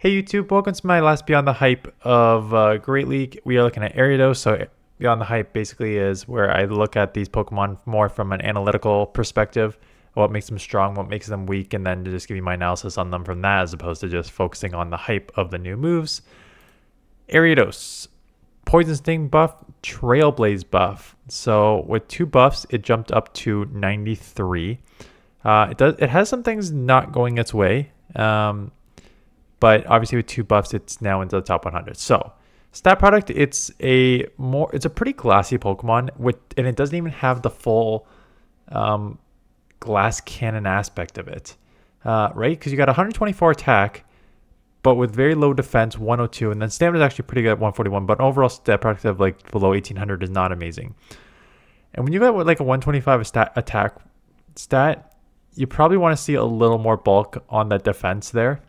Hey YouTube, welcome to my last Beyond the Hype of Great League. We are looking at Ariados. So Beyond the Hype basically is where I look at these Pokemon more from an analytical perspective, what makes them strong, what makes them weak, and then to just give you my analysis on them from that as opposed to just focusing on the hype of the new moves. Ariados, Poison Sting buff, Trailblaze buff. So with two buffs, it jumped up to 93. It has some things not going its way. But obviously with two buffs, it's now into the top 100. So stat product, it's a pretty glassy Pokemon and it doesn't even have the full glass cannon aspect of it, right? Because you got 124 attack, but with very low defense, 102, and then stamina is actually pretty good at 141. But overall stat product of like below 1800 is not amazing. And when you got like a 125 attack stat, you probably want to see a little more bulk on that defense there.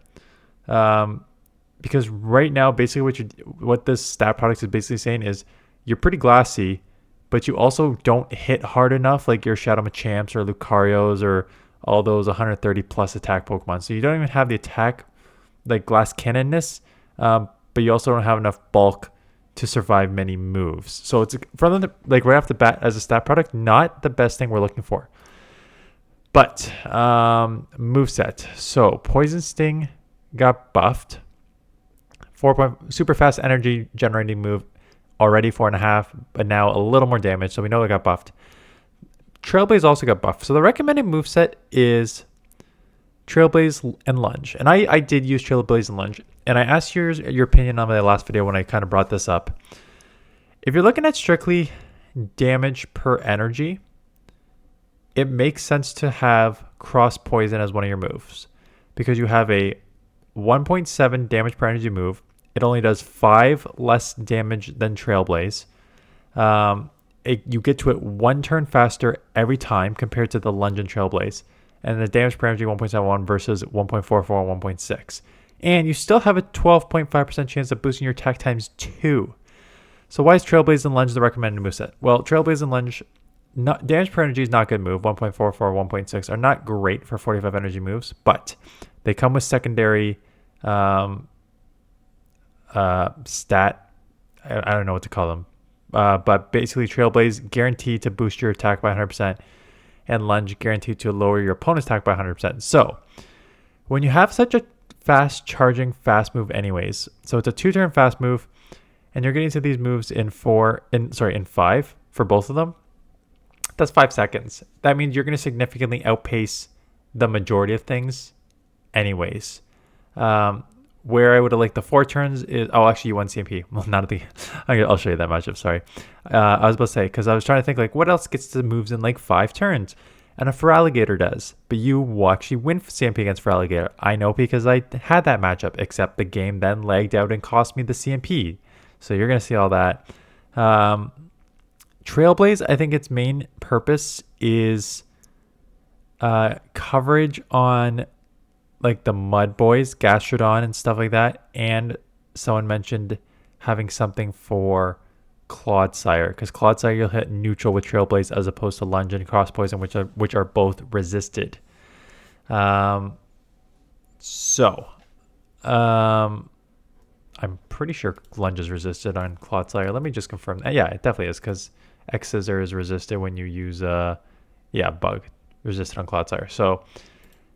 Because right now, basically what this stat product is basically saying is you're pretty glassy, but you also don't hit hard enough like your Shadow Machamps or Lucarios or all those 130 plus attack Pokemon. So you don't even have the attack, like glass cannonness, but you also don't have enough bulk to survive many moves. So it's from like right off the bat as a stat product, not the best thing we're looking for. But moveset. So Poison Sting got buffed. 4 super fast energy generating move, already 4.5, but now a little more damage, so we know it got buffed. Trailblaze also got buffed. So the recommended moveset is Trailblaze and Lunge. And I did use Trailblaze and Lunge. And I asked your opinion on my last video when I kind of brought this up. If you're looking at strictly damage per energy, it makes sense to have Cross Poison as one of your moves. Because you have a 1.7 damage per energy move. It only does 5 less damage than Trailblaze. You get to it 1 turn faster every time compared to the Lunge and Trailblaze. And the damage per energy 1.71 versus 1.44 and 1.6. And you still have a 12.5% chance of boosting your attack times 2. So why is Trailblaze and Lunge the recommended moveset? Well, Trailblaze and Lunge, damage per energy is not a good move. 1.44, 1.6 are not great for 45 energy moves, but they come with secondary stat. I don't know what to call them. But basically Trailblaze guaranteed to boost your attack by 100%, and Lunge guaranteed to lower your opponent's attack by 100%. So when you have such a fast charging fast move anyways, so it's a 2-turn fast move, and you're getting to these moves in 5 for both of them, that's 5 seconds. That means you're going to significantly outpace the majority of things anyways. Where I would have liked the 4 turns is, actually you won CMP. Well, not at the, I'll show you that matchup, sorry. I was about to say, because I was trying to think like what else gets the moves in like 5 turns, and a Feraligatr does, but you actually win CMP against Feraligatr. I know because I had that matchup, except the game then lagged out and cost me the CMP. So you're going to see all that. Trailblaze, I think its main purpose is coverage on like the Mud Boys, Gastrodon and stuff like that. And someone mentioned having something for Clodsire, because Clodsire you'll hit neutral with Trailblaze as opposed to Lunge and Cross Poison, which are both resisted. I'm pretty sure Lunge is resisted on Clodsire. Let me just confirm that. Yeah, it definitely is, because X-Scissor is resisted when you use Bug resisted on Clodsire. So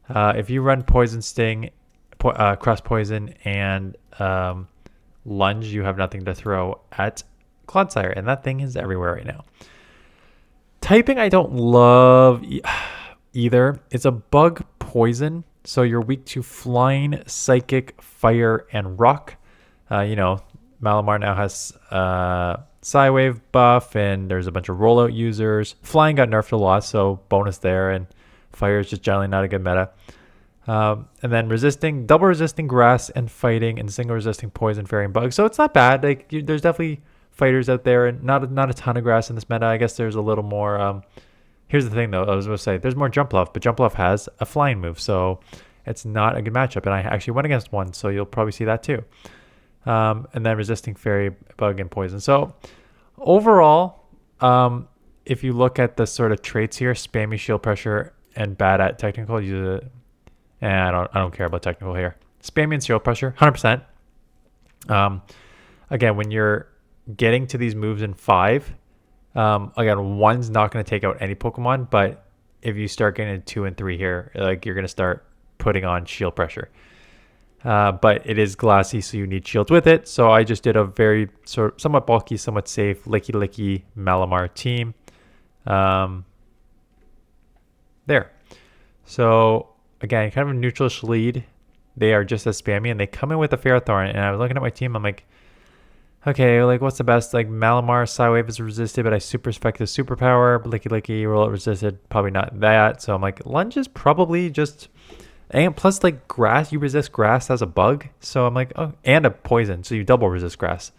if you run Poison Sting, Cross Poison, and Lunge, you have nothing to throw at Clodsire, and that thing is everywhere right now. Typing I don't love either. It's a Bug Poison, so you're weak to Flying, Psychic, Fire, and Rock. Malamar now has Psywave buff, and there's a bunch of rollout users. Flying got nerfed a lot, so bonus there, and Fire is just generally not a good meta. And then double resisting Grass and Fighting, and single resisting Poison, Fairy, and Bug. So it's not bad. Like there's definitely fighters out there, and not a ton of Grass in this meta. I guess there's a little more. Here's the thing though, I was going to say there's more Jumpluff, but Jumpluff has a flying move, so it's not a good matchup. And I actually went against one, so you'll probably see that too. And then resisting Fairy, Bug, and Poison. So overall, if you look at the sort of traits here, spammy shield pressure and bad at technical, use it. And I don't care about technical here. Spam and Shield Pressure, 100%. Again, when you're getting to these moves in 5, again, 1's not going to take out any Pokemon, but if you start getting into 2 and 3 here, like you're going to start putting on Shield Pressure. But it is glassy, so you need shields with it. So I just did a very somewhat bulky, somewhat safe Licky Malamar team. There. So again, kind of a neutral-ish lead. They are just as spammy, and they come in with a Ferrothorn. And I was looking at my team, I'm like, okay, like what's the best? Like Malamar, Psywave is resisted, but I super effective superpower. Licky, roll it resisted, probably not that. So I'm like, Lunge is probably just, and plus like grass, you resist grass as a bug. So I'm like, oh, and a poison, so you double resist grass.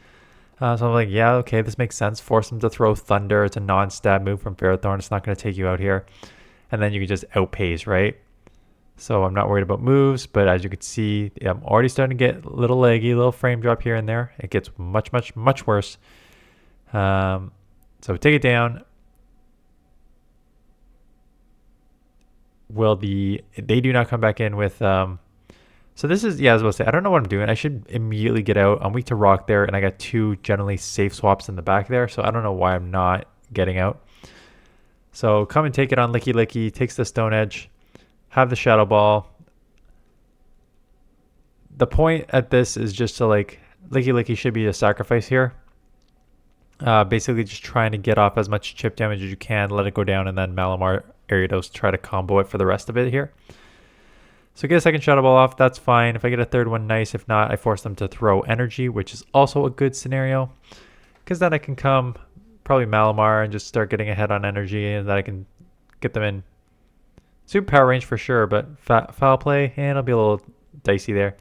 So I'm like, yeah, okay, this makes sense. Force them to throw Thunder. It's a non-stab move from Ferrothorn. It's not going to take you out here. And then you can just outpace, right? So I'm not worried about moves, but as you can see, I'm already starting to get a little laggy, a little frame drop here and there. It gets much worse. So take it down. They do not come back in with, so this is, yeah, I was about to say, I don't know what I'm doing. I should immediately get out. I'm weak to rock there, and I got 2 generally safe swaps in the back there, so I don't know why I'm not getting out. So come and take it on Licky, takes the Stone Edge. Have the Shadow Ball. The point at this is just to like, Licky should be a sacrifice here. Basically just trying to get off as much chip damage as you can, let it go down, and then Malamar, Ariados try to combo it for the rest of it here. So get a second Shadow Ball off, that's fine. If I get a third one, nice. If not, I force them to throw energy, which is also a good scenario. Because then I can come, probably Malamar, and just start getting ahead on energy, and then I can get them in super power range for sure, but foul play, and it'll be a little dicey there.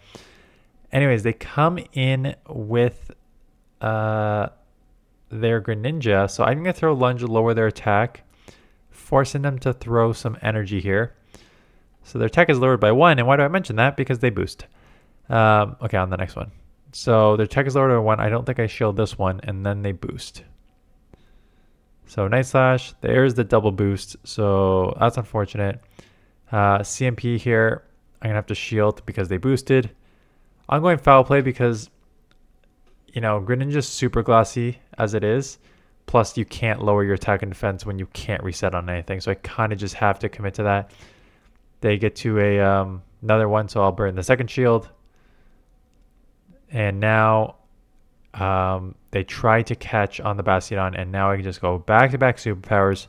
Anyways, they come in with their Greninja, so I'm going to throw Lunge, lower their attack, forcing them to throw some energy here. So their attack is lowered by 1, and why do I mention that? Because they boost. Okay, on the next one. So their attack is lowered by 1. I don't think I shield this one, and then they boost. So Night Slash, there's the double boost, so that's unfortunate. CMP here, I'm going to have to shield because they boosted. I'm going foul play because, you know, Greninja's super glassy as it is. Plus, you can't lower your attack and defense when you can't reset on anything. So I kind of just have to commit to that. They get to another one, so I'll burn the second shield. And now they try to catch on the Bastiodon, and now I can just go back-to-back superpowers.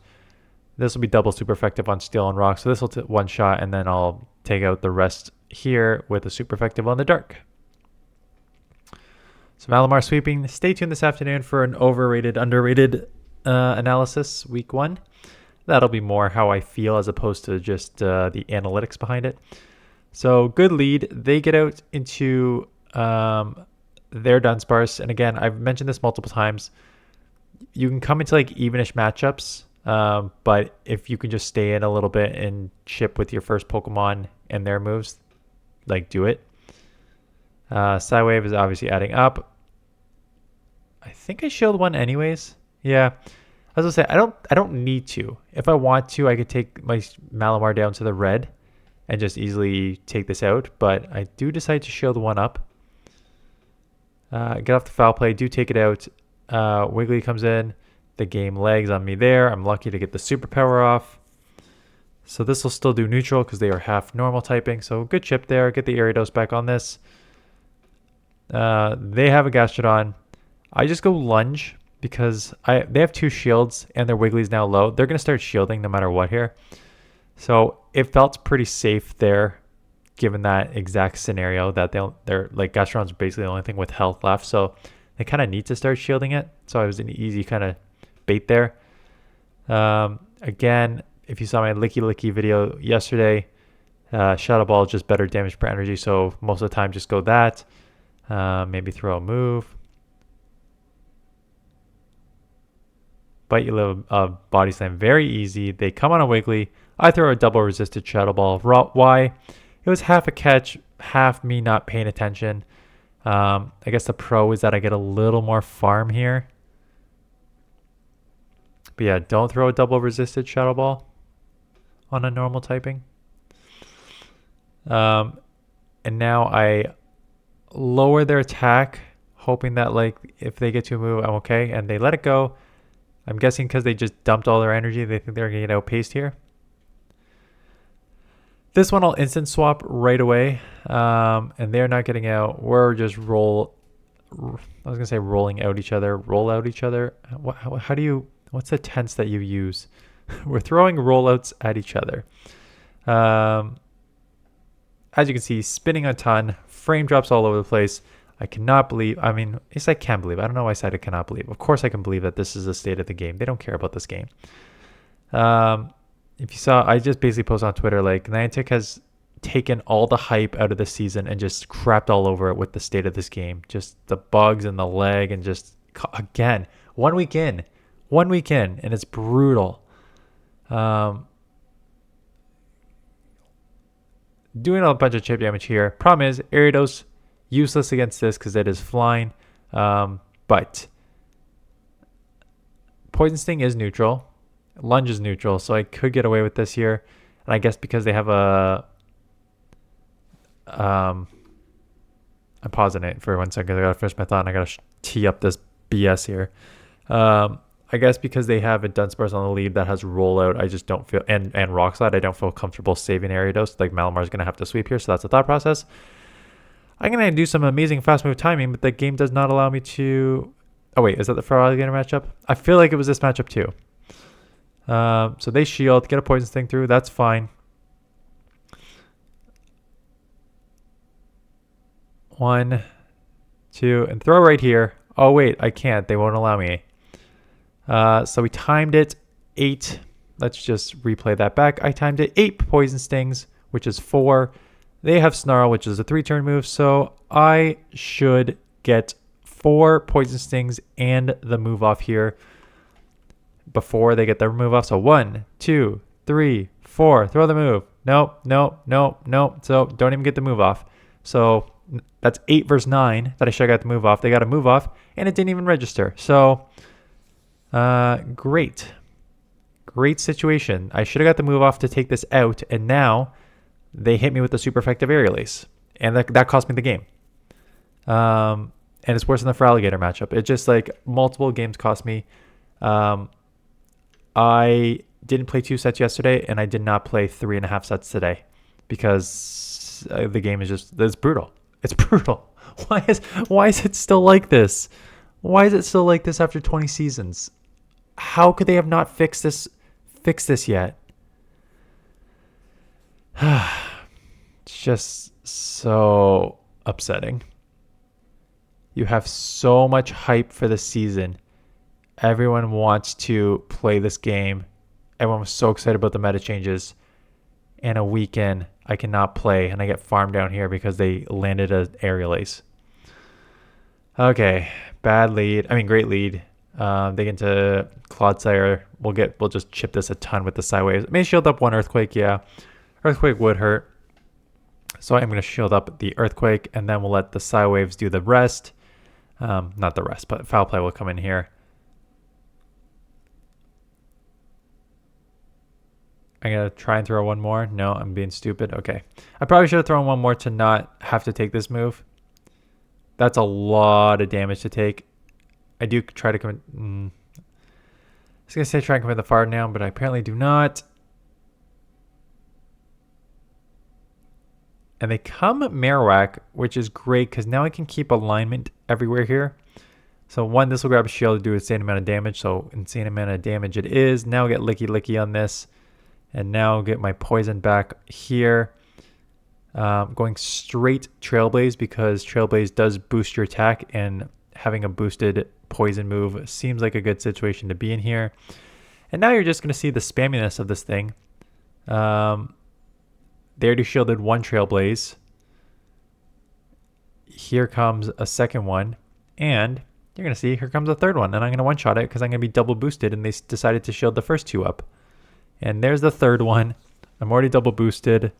This will be double super effective on Steel and Rock, so this will one shot, and then I'll take out the rest here with a super effective on the Dark. So Malamar sweeping. Stay tuned this afternoon for an overrated, underrated analysis, week 1. That'll be more how I feel as opposed to just the analytics behind it. So good lead. They get out into their Dunsparce, and again, I've mentioned this multiple times. You can come into like evenish matchups, but if you can just stay in a little bit and chip with your first Pokemon and their moves, like do it. Psywave is obviously adding up. I think I shielded one anyways. Yeah. I was gonna say I don't need to. If I want to, I could take my Malamar down to the red and just easily take this out, but I do decide to shield one up. Get off the foul play, do take it out. Wiggly comes in. The game lags on me there. I'm lucky to get the superpower off. So this will still do neutral because they are half normal typing. So good chip there. Get the Ariados back on this. They have a Gastrodon. I just go Lunge because they have 2 shields and their Wiggly's now low. They're going to start shielding no matter what here. So it felt pretty safe there given that exact scenario that they're like Gastrodon's basically the only thing with health left. So they kind of need to start shielding it. So it was an easy kind of bait there. Again, if you saw my Licky video yesterday, Shadow Ball is just better damage per energy. So most of the time just go that. Maybe throw a move. Bite you live a body slam, very easy. They come on a Wiggly. I throw a double resisted Shadow Ball. Why? It was half a catch, half me not paying attention. I guess the pro is that I get a little more farm here. But yeah, don't throw a double resisted Shadow Ball on a normal typing. And And now I lower their attack, hoping that like if they get to a move, I'm okay. And they let it go. I'm guessing because they just dumped all their energy, they think they're going to get outpaced here. This one I'll instant swap right away. And they're not getting out. We're just rolling out each other. Roll out each other. How do you, what's the tense that you use? We're throwing rollouts at each other. As you can see, spinning a ton, frame drops all over the place. I cannot believe, I mean, yes, I can believe. I don't know why I said I cannot believe. Of course I can believe that this is the state of the game. They don't care about this game. If you saw, I just basically posted on Twitter, like, Niantic has taken all the hype out of the season and just crapped all over it with the state of this game. Just the bugs and the lag and just, again, 1 week in, and it's brutal. Doing a bunch of chip damage here. Problem is, Ariados, useless against this because it is flying. But Poison Sting is neutral. Lunge is neutral, so I could get away with this here. And I guess because they have a... I'm pausing it for 1 second. I gotta finish my thought and I gotta tee up this BS here. I guess because they have a Dunsparce on the lead that has rollout, I just don't feel, and Rock Slide, I don't feel comfortable saving Ariados. Like Malamar's going to have to sweep here, so that's the thought process. I'm going to do some amazing fast move timing, but the game does not allow me to... Oh wait, is that the Feraligatr matchup? I feel like it was this matchup too. So they shield, get a Poison Sting through, that's fine. 1, 2, and throw right here. Oh wait, I can't, they won't allow me. So we timed it 8. Let's just replay that back. I timed it 8 Poison Stings, which is 4. They have Snarl, which is a 3-turn move. So I should get 4 Poison Stings and the move off here before they get their move off. So 1, 2, 3, 4. Throw the move. Nope. So don't even get the move off. So that's 8 versus 9 that I should have got the move off. They got a move off, and it didn't even register. So... great situation. I should have got the move off to take this out, and now they hit me with the super effective Aerial Ace, and that cost me the game. And it's worse than the Feraligatr matchup. It just like multiple games cost me. I didn't play 2 sets yesterday, and I did not play 3.5 sets today because the game is just, it's brutal. It's brutal. Why is it still like this? Why is it still like this after 20 seasons? How could they have not fixed this yet? It's just so upsetting. You have so much hype for the season. Everyone wants to play this game. Everyone was so excited about the meta changes. And a weekend, I cannot play, and I get farmed down here because they landed an Aerial Ace. Okay, great lead. They get into Clodsire. We'll just chip this a ton with the Psywaves. May shield up 1 Earthquake, yeah. Earthquake would hurt. So I'm going to shield up the Earthquake, and then we'll let the Psywaves do the rest. Not the rest, but Foul Play will come in here. I'm going to try and throw one more. No, I'm being stupid. Okay. I probably should have thrown one more to not have to take this move. That's a lot of damage to take. I do try to commit... I was going to say try and commit the fart now, but I apparently do not. And they come Marowak, which is great because now I can keep alignment everywhere here. So 1, this will grab a shield to do insane amount of damage. So insane amount of damage it is. Now get Licky on this. And now get my poison back here. Going straight Trailblaze because Trailblaze does boost your attack, and having a boosted poison move seems like a good situation to be in here. And now you're just going to see the spamminess of this thing. They already shielded 1 Trailblaze. Here comes a second one, and you're going to see here comes a third one, and I'm going to one-shot it because I'm going to be double boosted, and they decided to shield the first 2 up. And there's the third one. I'm already double boosted.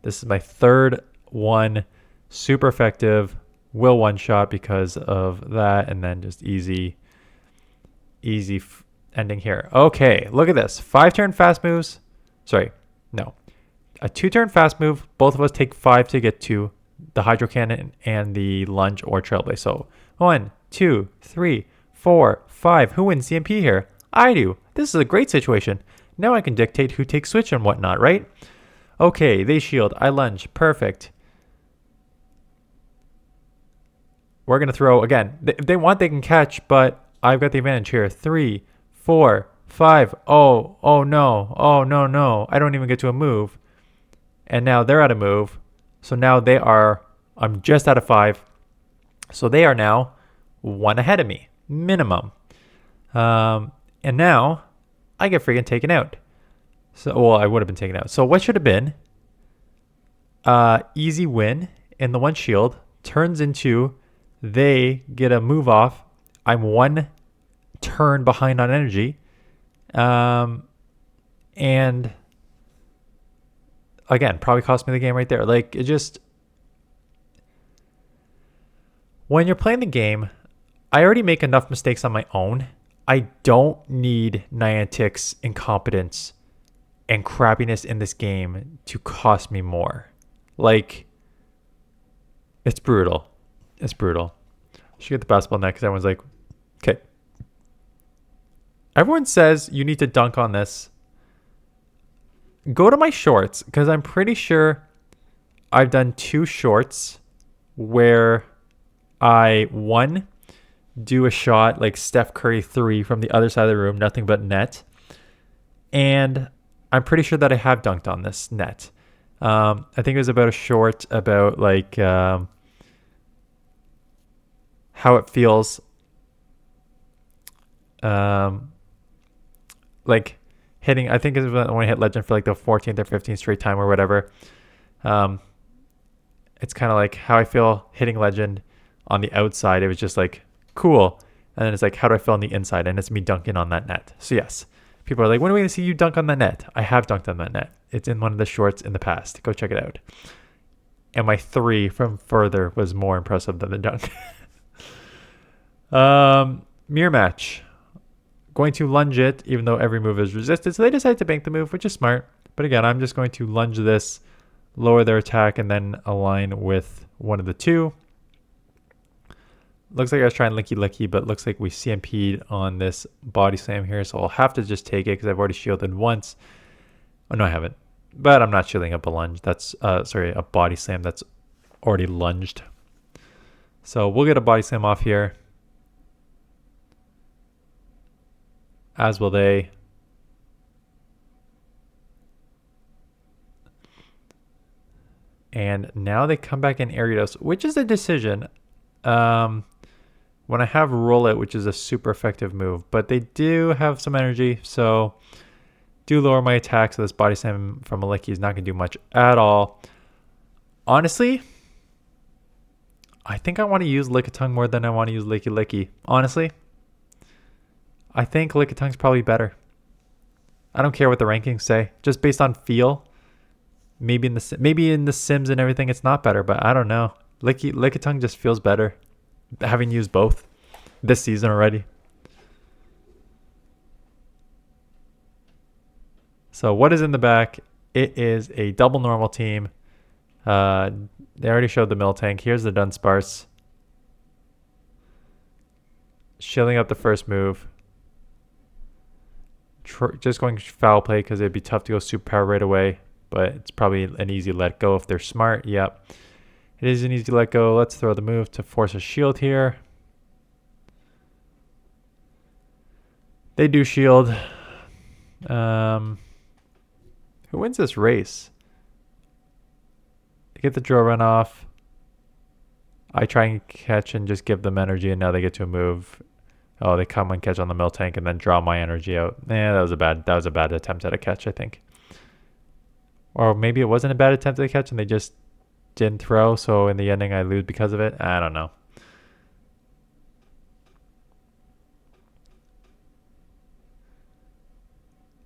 This is my third one. Super effective. Will one-shot because of that, and then just easy ending here. Okay, look at this. 5-turn fast moves. Sorry, no. A 2-turn fast move. Both of us take 5 to get 2. the Hydro Cannon and the Lunge or Trailblaze. So 1, 2, 3, 4, 5. Who wins CMP here? I do. This is a great situation. Now I can dictate who takes Switch and whatnot, right? Okay, they shield. I lunge. Perfect. We're going to throw again. If they want, they can catch, but I've got the advantage here. 3, 4, 5. Oh no. Oh no, no. I don't even get to a move. And now they're at a move. So now they are, I'm just out of 5. So they are now 1 ahead of me, minimum. And now I get freaking taken out. So, well, I would have been taken out. So what should have been easy win, and the 1 shield turns into they get a move off. I'm 1 turn behind on energy. And again, probably cost me the game right there. Like, it just, when you're playing the game, I already make enough mistakes on my own. I don't need Niantic's incompetence and crappiness in this game to cost me more. Like, it's brutal. It's brutal. I should get the basketball net because everyone's like, okay. Everyone says you need to dunk on this. Go to my shorts because I'm pretty sure I've done 2 shorts where I, 1, do a shot like Steph Curry 3 from the other side of the room, nothing but net. And I'm pretty sure that I have dunked on this net. I think it was about a short about like how it feels. Like hitting, I think it was when I hit Legend for like the 14th or 15th straight time or whatever. It's kind of like how I feel hitting Legend on the outside. It was just like, cool. And then it's like, how do I feel on the inside? And it's me dunking on that net. So yes, people are like, when are we going to see you dunk on that net? I have dunked on that net. It's in one of the shorts in the past. Go check it out. And my 3 from further was more impressive than the dunk. Mirror match. Going to lunge it, even though every move is resisted. So they decided to bank the move, which is smart. But again, I'm just going to lunge this, lower their attack, and then align with one of the 2. Looks like I was trying Linky Licky, but looks like we CMP'd on this body slam here. So I'll have to just take it because I've already shielded once. Oh, no, I haven't. But I'm not shielding up a lunge. That's, a body slam that's already lunged. So we'll get a body slam off here. As will they. And now they come back in Ariados, which is a decision. When I have Roll It, which is a super effective move, but they do have some energy, so do lower my attack. So this body slam from a Licky is not going to do much at all. Honestly, I think I want to use Lickitung more than I want to use Licky Licky. Honestly, I think Lickitung's probably better. I don't care what the rankings say, just based on feel. Maybe in the Sims and everything, it's not better, but I don't know. Lickitung just feels better, having used both this season already. So what is in the back? It is a double normal team. They already showed the Miltank. Here's the Dunsparce. Shielding up the first move. Just going foul play because it'd be tough to go super power right away. But it's probably an easy let go if they're smart. Yep. It is an easy let go. Let's throw the move to force a shield here. They do shield. Who wins this race? They get the draw run off. I try and catch and just give them energy, and now they get to a move. Oh, they come and catch on the Miltank and then draw my energy out. That was a bad attempt at a catch, I think. Or maybe it wasn't a bad attempt at a catch and they just didn't throw, so in the ending I lose because of it. I don't know.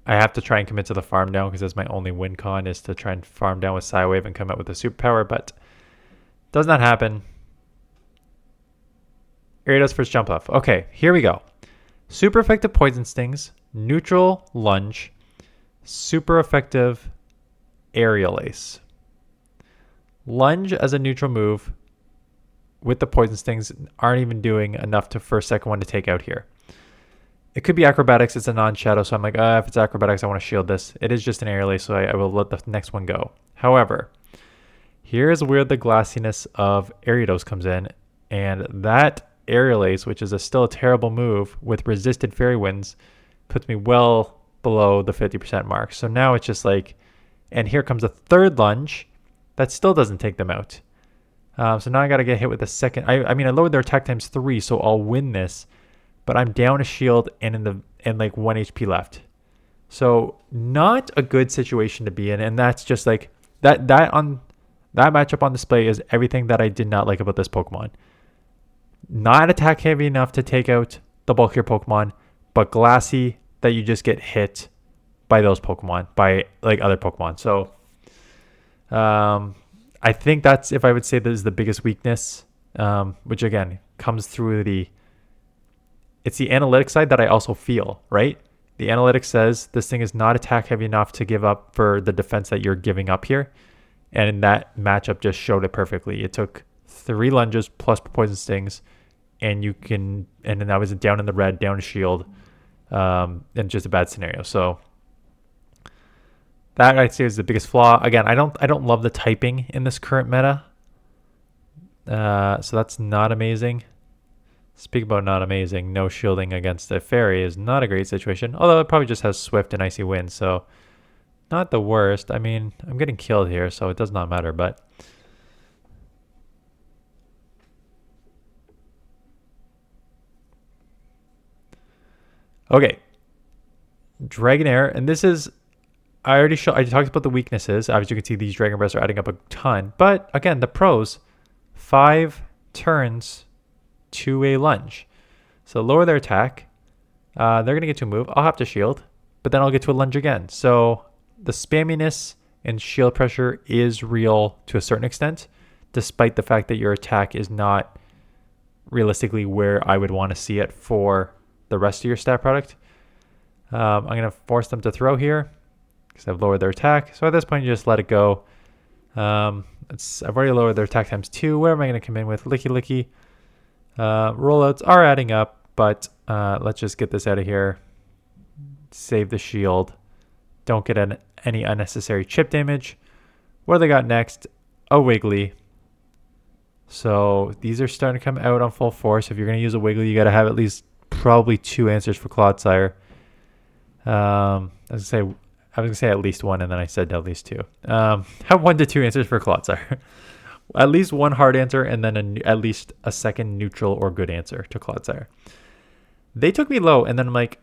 I have to try and commit to the farm down because that's my only win con, is to try and farm down with Psywave and come out with a superpower, but does not happen. Ariados first jump off. Okay, here we go. Super effective Poison Stings, neutral Lunge, super effective Aerial Ace. Lunge as a neutral move with the poison stings aren't even doing enough for a second one to take out here. It could be acrobatics. It's a non-shadow, so I'm like, if it's acrobatics, I want to shield this. It is just an air lace, so I will let the next one go. However, here's where the glassiness of Ariados comes in, and that air lace, which is still a terrible move with resisted fairy winds, puts me well below the 50% mark. So now it's just like, and here comes a third lunge that still doesn't take them out. So now I got to get hit with a second. I mean, I lowered their attack times 3, so I'll win this. But I'm down a shield and like 1 HP left. So not a good situation to be in. And that's just like that matchup on display is everything that I did not like about this Pokemon. Not attack heavy enough to take out the bulkier Pokemon, but glassy that you just get hit by those Pokemon, by like other Pokemon. So I think that's, if I would say, this is the biggest weakness, which again comes through it's the analytics side that I also feel, right? The analytics says this thing is not attack heavy enough to give up for the defense that you're giving up here. And that matchup just showed it perfectly. It took 3 lunges plus poison stings, and then I was down in the red, down a shield, and just a bad scenario. So that I'd say is the biggest flaw. Again, I don't love the typing in this current meta. So that's not amazing. Speak about not amazing. No shielding against a fairy is not a great situation. Although it probably just has swift and icy wind, so not the worst. I mean, I'm getting killed here, so it does not matter, but okay. Dragonair, and this is, I talked about the weaknesses. As you can see, these Dragon Breaths are adding up a ton. But again, the pros, 5 turns to a lunge. So lower their attack. They're going to get to a move. I'll have to shield, but then I'll get to a lunge again. So the spamminess and shield pressure is real to a certain extent, despite the fact that your attack is not realistically where I would want to see it for the rest of your stat product. I'm going to force them to throw here because I've lowered their attack. So at this point, you just let it go. I've already lowered their attack times 2. Where am I going to come in with? Licky Licky. Rollouts are adding up, but let's just get this out of here. Save the shield. Don't get any unnecessary chip damage. What do they got next? A Wiggly. So these are starting to come out on full force. If you're going to use a Wiggly, you got to have at least probably 2 answers for Clodsire. I was going to say at least 1, and then I said at least 2. Have 1 to 2 answers for Clodsire. At least 1 hard answer, and then at least a second neutral or good answer to Clodsire. They took me low, and then I'm like,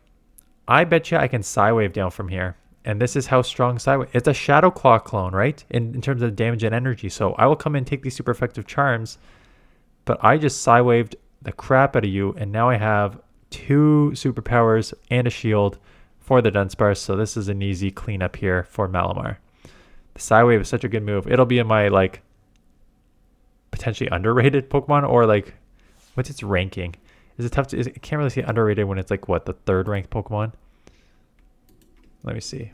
I bet you I can Psywave down from here. And this is how strong Psywave. It's a Shadow Claw clone, right? In terms of damage and energy. So I will come in and take these super effective charms, but I just Psywaved the crap out of you, and now I have 2 superpowers and a shield for the Dunsparce. So this is an easy cleanup here for Malamar. The Psywave is such a good move. It'll be in my like potentially underrated Pokemon, or like, what's its ranking? Is it tough to, I can't really see underrated when it's like, what, the 3rd ranked Pokemon? Let me see.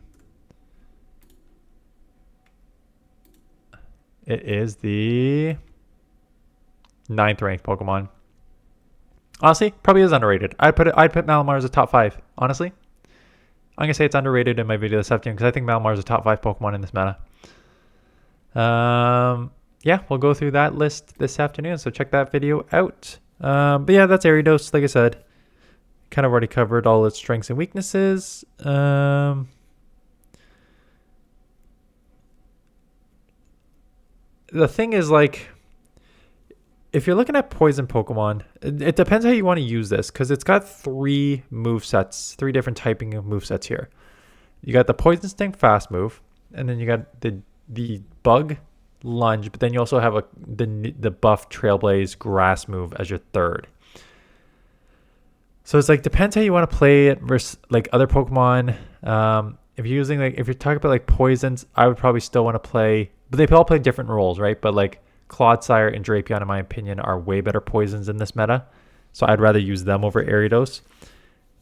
It is the 9th ranked Pokemon. Honestly, probably is underrated. I'd put Malamar as a top 5. Honestly, I'm gonna say it's underrated in my video this afternoon because I think Malamar is a top 5 Pokemon in this meta. Yeah, we'll go through that list this afternoon, so check that video out. But yeah, that's Ariados. Like I said, kind of already covered all its strengths and weaknesses. The thing is, like, if you're looking at poison Pokemon, it depends how you want to use this, because it's got 3 movesets, 3 different typing of movesets here. You got the Poison Sting fast move, and then you got the Bug Lunge, but then you also have the buff Trailblaze grass move as your 3rd. So it's like, depends how you want to play it versus like other Pokemon. If you're using, like, if you're talking about like poisons, I would probably still want to play, but they all play different roles, right? But like Clodsire and Drapion, in my opinion, are way better poisons in this meta. So I'd rather use them over Ariados.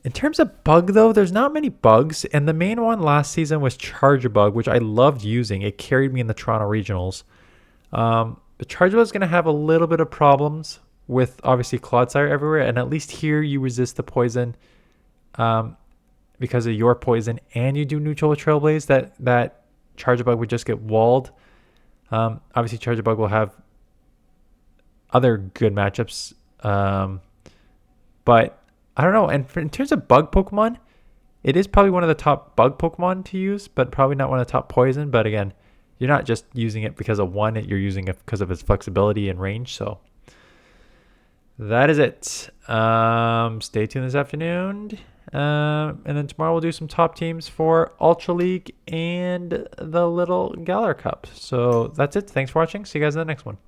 In terms of bug, though, there's not many bugs. And the main one last season was Charger Bug, which I loved using. It carried me in the Toronto Regionals. The Charjabug is going to have a little bit of problems with obviously Clodsire everywhere, and at least here you resist the poison because of your poison, and you do neutral with Trailblaze. That Charjabug would just get walled. Obviously, Charjabug will have other good matchups, but I don't know. And in terms of bug Pokemon, it is probably one of the top bug Pokemon to use, but probably not one of the top poison. But again, you're not just using it because of one; you're using it because of its flexibility and range. So that is it. Stay tuned this afternoon. And then tomorrow we'll do some top teams for Ultra League and the little Galar Cup. So that's it. Thanks for watching. See you guys in the next one.